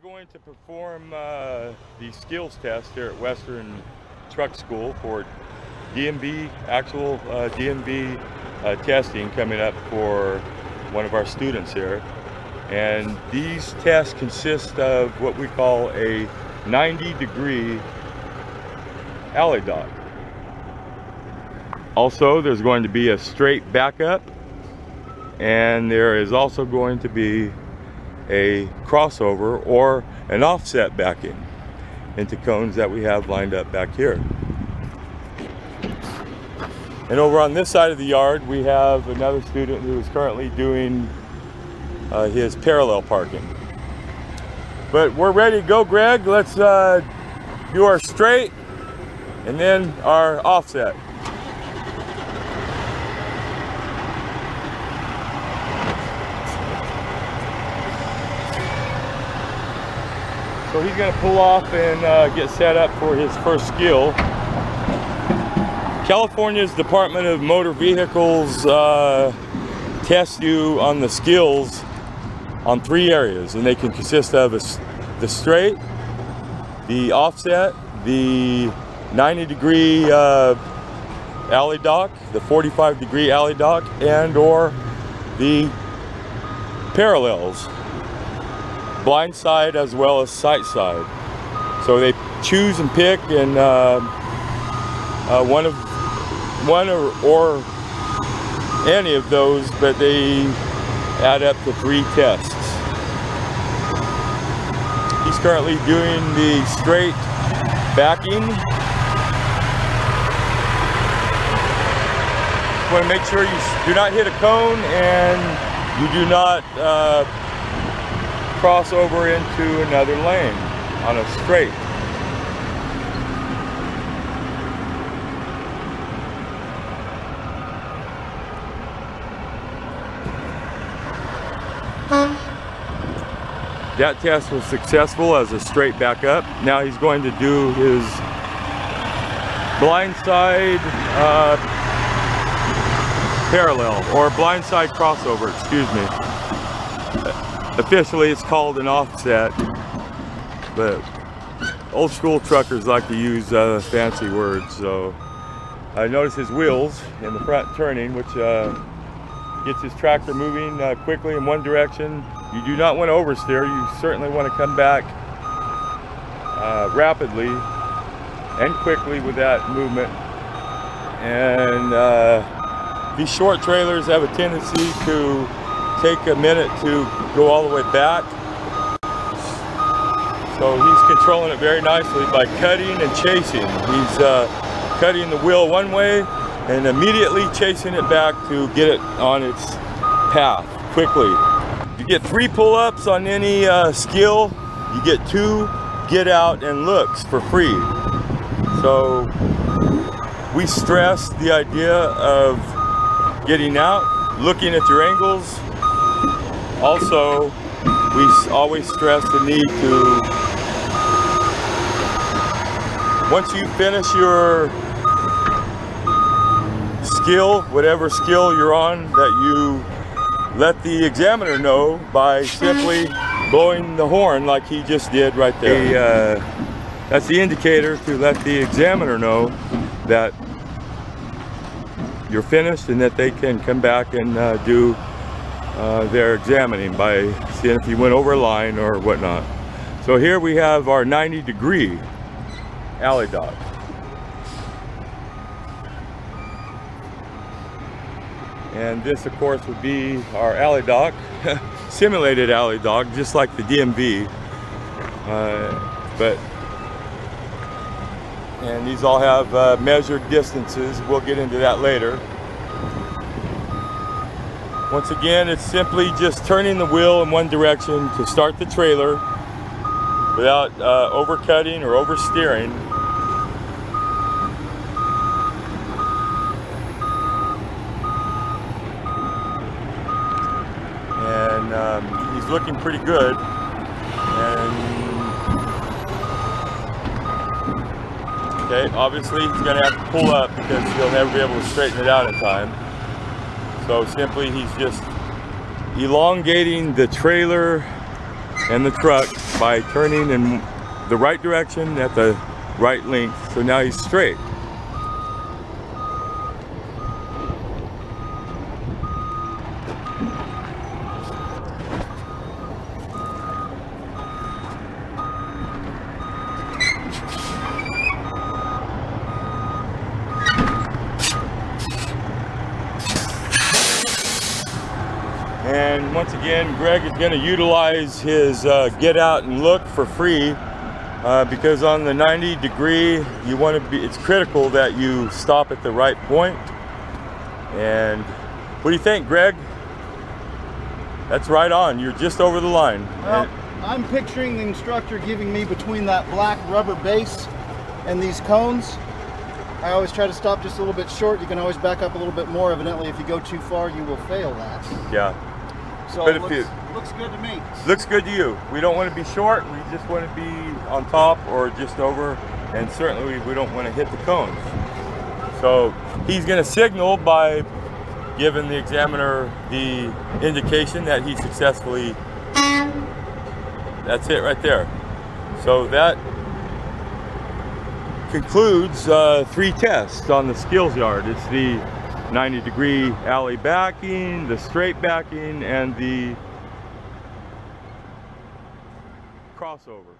going to perform the skills test here at Western Truck School for DMV, actual DMV testing coming up for one of our students here. And these tests consist of what we call a 90-degree alley dock. Also, there's going to be a straight backup, and there is also going to be a crossover or an offset backing into cones that we have lined up back here. And over on this side of the yard, we have another student who is currently doing his parallel parking. But we're ready to go, Greg. Let's do our straight and then our offset. So he's going to pull off and get set up for his first skill. California's Department of Motor Vehicles tests you on the skills on 3 areas, and they can consist of the straight, the offset, the 90-degree alley dock, the 45-degree alley dock, and or the parallels, blind side as well as sight side. So they choose and pick, and one or any of those, but they add up to 3 tests. He's currently doing the straight backing. You want to make sure you do not hit a cone and you do not cross over into another lane on a straight. That test was successful as a straight back up. Now he's going to do his blind side parallel, or blind side crossover, excuse me. Officially it's called an offset, but old school truckers like to use fancy words. So I notice his wheels in the front turning, which gets his tractor moving quickly in one direction. You do not want to oversteer. You certainly want to come back rapidly and quickly with that movement. And these short trailers have a tendency to take a minute to go all the way back. So he's controlling it very nicely by cutting and chasing. He's cutting the wheel one way and immediately chasing it back to get it on its path quickly. You get 3 pull-ups on any skill. You get 2 get out and looks for free. So we stress the idea of getting out, looking at your angles. Also, we always stress the need to, once you finish your skill, whatever skill you're on, that you let the examiner know by simply blowing the horn like he just did right there. That's the indicator to let the examiner know that you're finished and that they can come back and do their examining by seeing if you went over a line or whatnot. So here we have our 90-degree alley dock. And this, of course, would be our alley dock, simulated alley dock, just like the DMV. And these all have measured distances. We'll get into that later. Once again, it's simply just turning the wheel in one direction to start the trailer without overcutting or oversteering. And he's looking pretty good. And okay, obviously he's going to have to pull up because he'll never be able to straighten it out in time. So simply he's just elongating the trailer and the truck by turning in the right direction at the right length. So now he's straight. And once again, Greg is going to utilize his get out and look for free because on the 90 degree, you want to be, it's critical that you stop at the right point. And what do you think, Greg? That's right on. You're just over the line. Well, I'm picturing the instructor giving me between that black rubber base and these cones. I always try to stop just a little bit short. You can always back up a little bit more. Evidently, if you go too far, you will fail that. Yeah. So but it looks good to me. Looks good to you. We don't want to be short. We just want to be on top or just over. And certainly we don't want to hit the cones. So he's going to signal by giving the examiner the indication that he successfully, that's it right there. So that concludes 3 tests on the skills yard. It's the 90 degree alley backing, the straight backing, and the crossover.